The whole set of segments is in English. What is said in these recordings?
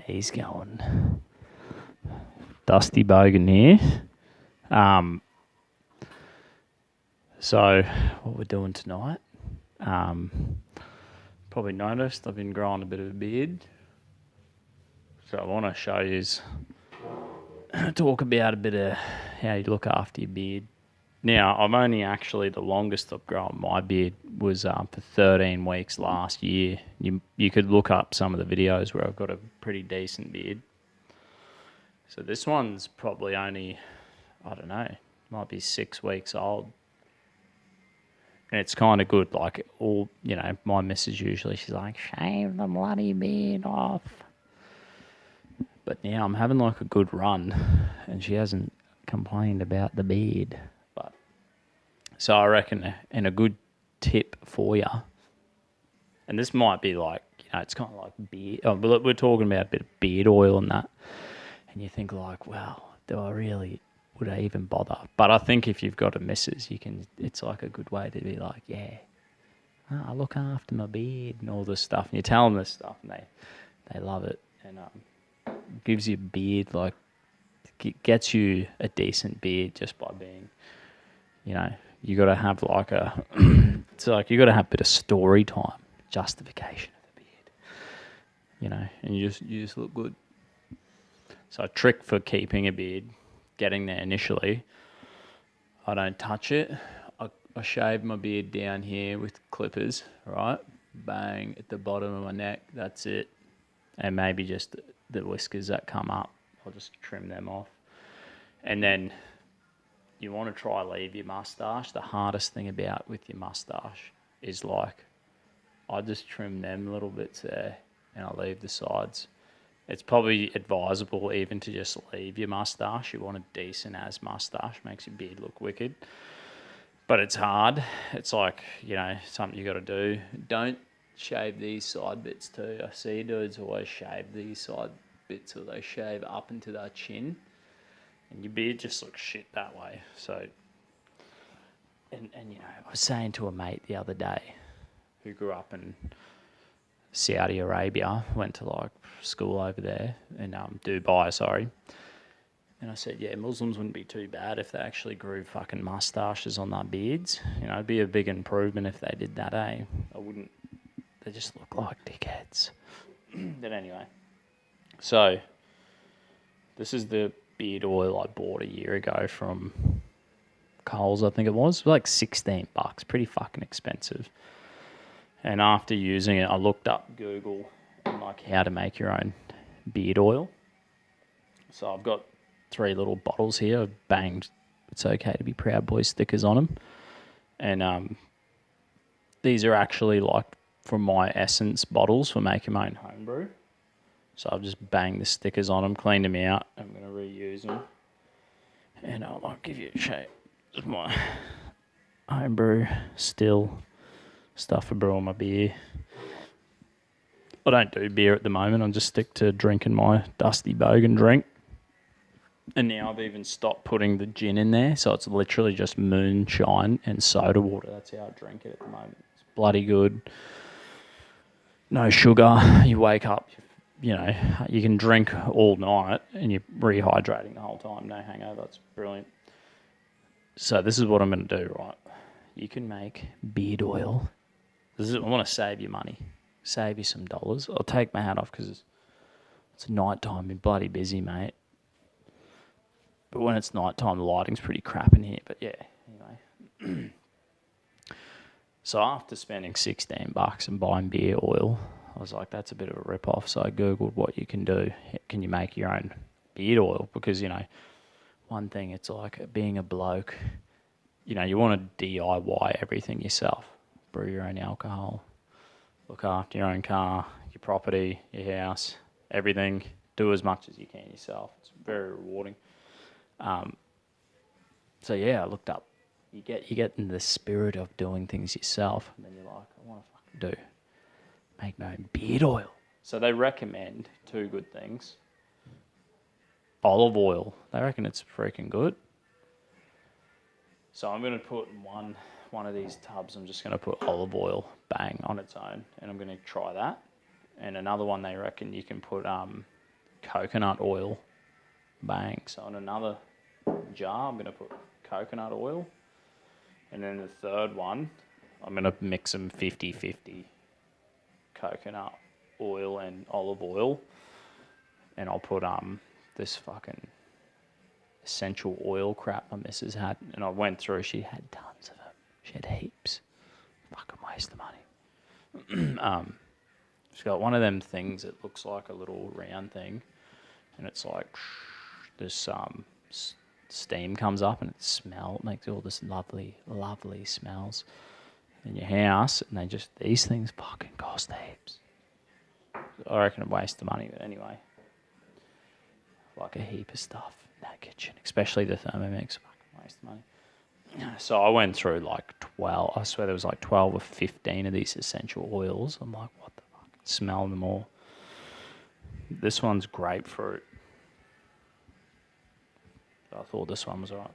He's going. Dusty Bogan here. So what we're doing tonight, probably noticed I've been growing a bit of a beard. So I want to show you, talk about a bit of how you look after your beard. Now, I'm only actually, the longest I've grown my beard was for 13 weeks last year. You could look up some of the videos where I've got a pretty decent beard. So this one's probably only, I don't know, might be 6 weeks old. And it's kind of good, like all, my missus usually, she's like, shave the bloody beard off. But now I'm having like a good run and she hasn't complained about the beard. But so I reckon, and a good tip for you, and this might be like, it's kind of like beard. Oh, but we're talking about a bit of beard oil and that. And you think like, well, would I even bother? But I think if you've got a missus, it's like a good way to be like, yeah, I look after my beard and all this stuff. And you tell them this stuff and they love it. And gives you a beard, like, gets you a decent beard just by being, you got to have like it's like you got to have a bit of story time, justification of the beard, and you just look good. So a trick for keeping a beard, getting there initially, I don't touch it. I shave my beard down here with clippers, right? Bang, at the bottom of my neck, that's it. And maybe just the whiskers that come up, I'll just trim them off. And then you want to try leave your mustache. The hardest thing with your mustache is like, I just trim them little bits there and I leave the sides. It's probably advisable even to just leave your mustache. You want a decent as mustache, makes your beard look wicked. But it's hard. It's like, something you got to do. Don't shave these side bits too. I see dudes always shave these side bits, or they shave up into their chin, and your beard just looks shit that way. So, and I was saying to a mate the other day who grew up in Saudi Arabia, went to like school over there in Dubai, sorry. And I said, yeah, Muslims wouldn't be too bad if they actually grew fucking mustaches on their beards. It'd be a big improvement if they did that, eh? They just look like dickheads. But anyway, so this is the beard oil I bought a year ago from Coles, I think it was. Like $16, pretty fucking expensive. And after using it, I looked up Google and like how to make your own beard oil. So I've got 3 little bottles here. I've banged "It's Okay to Be Proud Boy" stickers on them. And these are actually like from my Essence bottles for making my own homebrew. So I've just banged the stickers on them, cleaned them out. I'm going to reuse them. And I'll give you a shape. This is my homebrew still stuff for brewing my beer. I don't do beer at the moment. I just stick to drinking my Dusty Bogan drink. And now I've even stopped putting the gin in there. So it's literally just moonshine and soda water. That's how I drink it at the moment. It's bloody good. No sugar. You wake up, you can drink all night and you're rehydrating the whole time. No hangover. It's brilliant. So this is what I'm going to do, right? You can make beard oil. I want to save you money. Save you some dollars. I'll take my hat off because it's night time. You're bloody busy, mate. But when it's night time, the lighting's pretty crap in here. But yeah, anyway. So after spending $16 and buying beer oil, I was like, that's a bit of a rip-off. So I Googled what you can do. Can you make your own beard oil? Because, one thing, it's like being a bloke, you want to DIY everything yourself. Brew your own alcohol. Look after your own car, your property, your house, everything. Do as much as you can yourself. It's very rewarding. So yeah, I looked up. You get in the spirit of doing things yourself, and then you're like, I want to fucking make my own beard oil. So they recommend 2 good things. Olive oil. They reckon it's freaking good. So I'm going to put in one of these tubs, I'm just going to put olive oil, bang, on its own, and I'm going to try that. And another one, they reckon you can put coconut oil. Bang. So in another jar, I'm going to put coconut oil. And then the third one, I'm going to mix them 50-50. Coconut oil and olive oil. And I'll put this fucking essential oil crap my missus had. And I went through, she had tons of them. She had heaps. Fucking waste of money. She's got one of them things that looks like a little round thing. And it's like this steam comes up and it makes all this lovely, lovely smells in your house. And these things fucking cost heaps. I reckon a waste of money, but anyway. Like a heap of stuff in that kitchen, especially the Thermomix. Fucking waste of money. So I went through like 12, I swear there was like 12 or 15 of these essential oils. I'm like, what the fuck? Smell them all. This one's grapefruit. I thought this one was alright.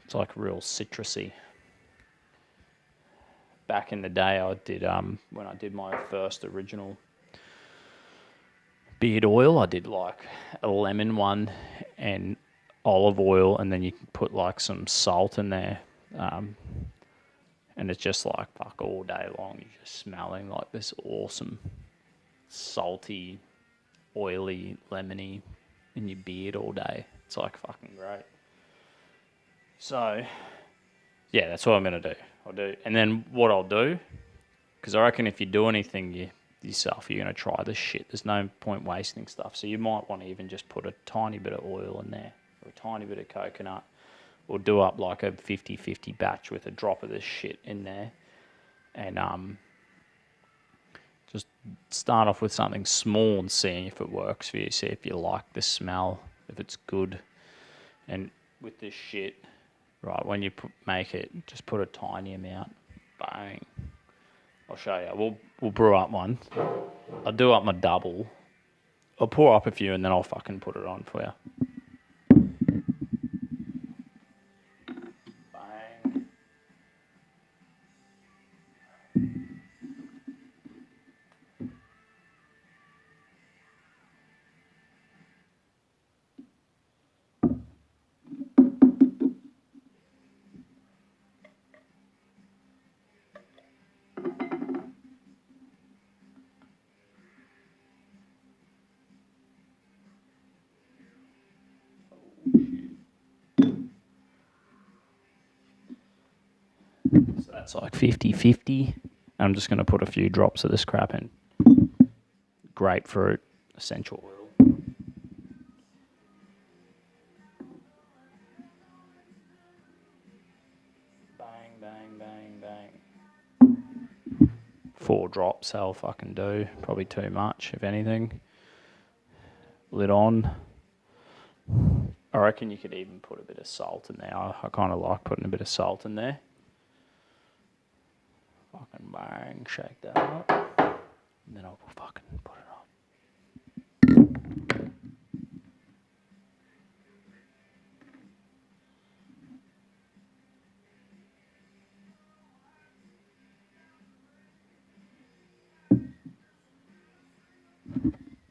It's like real citrusy. Back in the day, I did when I did my first original beard oil, I did like a lemon one and olive oil, and then you can put like some salt in there, and it's just like fuck all day long. You're just smelling like this awesome, salty, oily, lemony in your beard all day. It's like fucking great. So, yeah, that's what I'm gonna do. And then what I'll do, because I reckon if you do anything yourself, you're gonna try this shit. There's no point wasting stuff. So you might want to even just put a tiny bit of oil in there, or a tiny bit of coconut, or do up like a 50-50 batch with a drop of this shit in there, and just start off with something small and seeing if it works for you. See if you like the smell, if it's good. And with this shit, right, when you make it, just put a tiny amount. Bang. I'll show you. We'll brew up one. I'll do up my double. I'll pour up a few and then I'll fucking put it on for you. Bang. So that's like 50-50. I'm just going to put a few drops of this crap in. Grapefruit, essential oil. Bang, bang, bang, bang. 4 drops, that'll fucking do. Probably too much, if anything. Lid on. I reckon you could even put a bit of salt in there. I kind of like putting a bit of salt in there. Fucking bang, shake that up. And then I'll fucking put it on.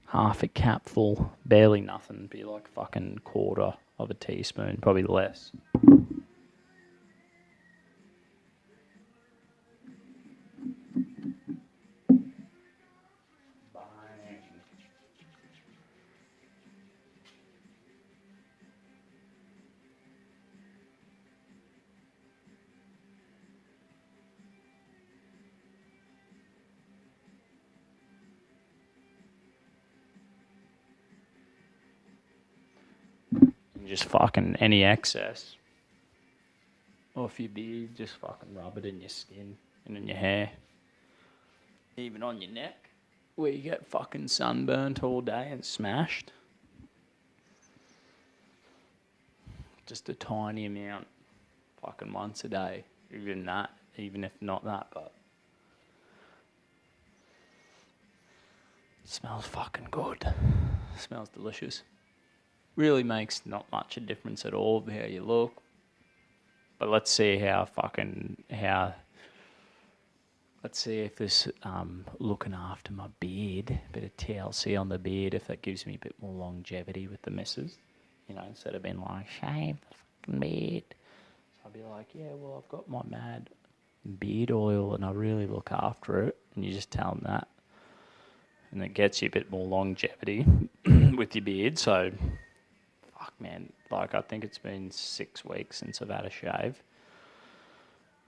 Half a capful, barely nothing. Be like fucking quarter of a teaspoon, probably less. Just fucking any excess off your beard, just fucking rub it in your skin and in your hair. Even on your neck, where you get fucking sunburnt all day and smashed. Just a tiny amount, fucking once a day. Even that, even if not that, but it smells fucking good. It smells delicious. Really makes not much a difference at all how you look. But let's see how let's see if this looking after my beard, a bit of TLC on the beard, if that gives me a bit more longevity with the missus. You know, instead of being like, shave the fucking beard. So I'll be like, yeah, well, I've got my mad beard oil and I really look after it. And you just tell them that. And it gets you a bit more longevity with your beard. So, fuck, man. Like, I think it's been 6 weeks since I've had a shave.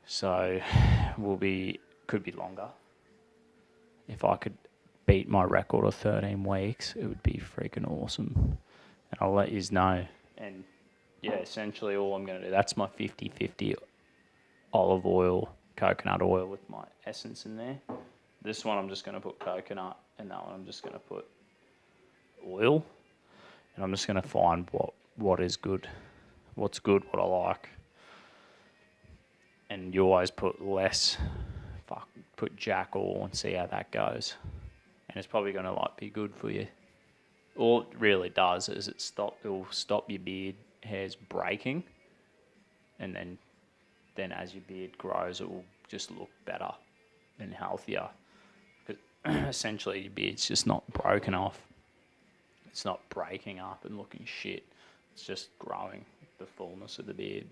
So, could be longer. If I could beat my record of 13 weeks, it would be freaking awesome. And I'll let you know. And, yeah, essentially all I'm going to do, that's my 50-50 olive oil, coconut oil with my essence in there. This one I'm just going to put coconut, and that one I'm just going to put oil. And I'm just going to find what is good, what's good, what I like. And you always put less, put Jack oil and see how that goes. And it's probably going to like be good for you. All it really does is it will stop your beard hairs breaking, and then as your beard grows, it will just look better and healthier. Because essentially your beard's just not broken off. It's not breaking up and looking shit. It's just growing the fullness of the beard.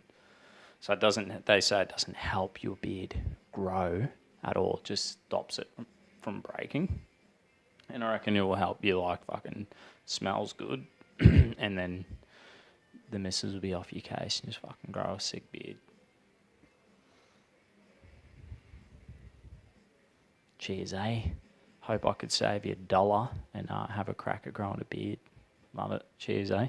So they say it doesn't help your beard grow at all. It just stops it from breaking. And I reckon it will help you, like, fucking smells good. And then the missus will be off your case and just fucking grow a sick beard. Cheers, eh? Hope I could save you $1 and have a crack at growing a beard. Love it. Cheers, eh?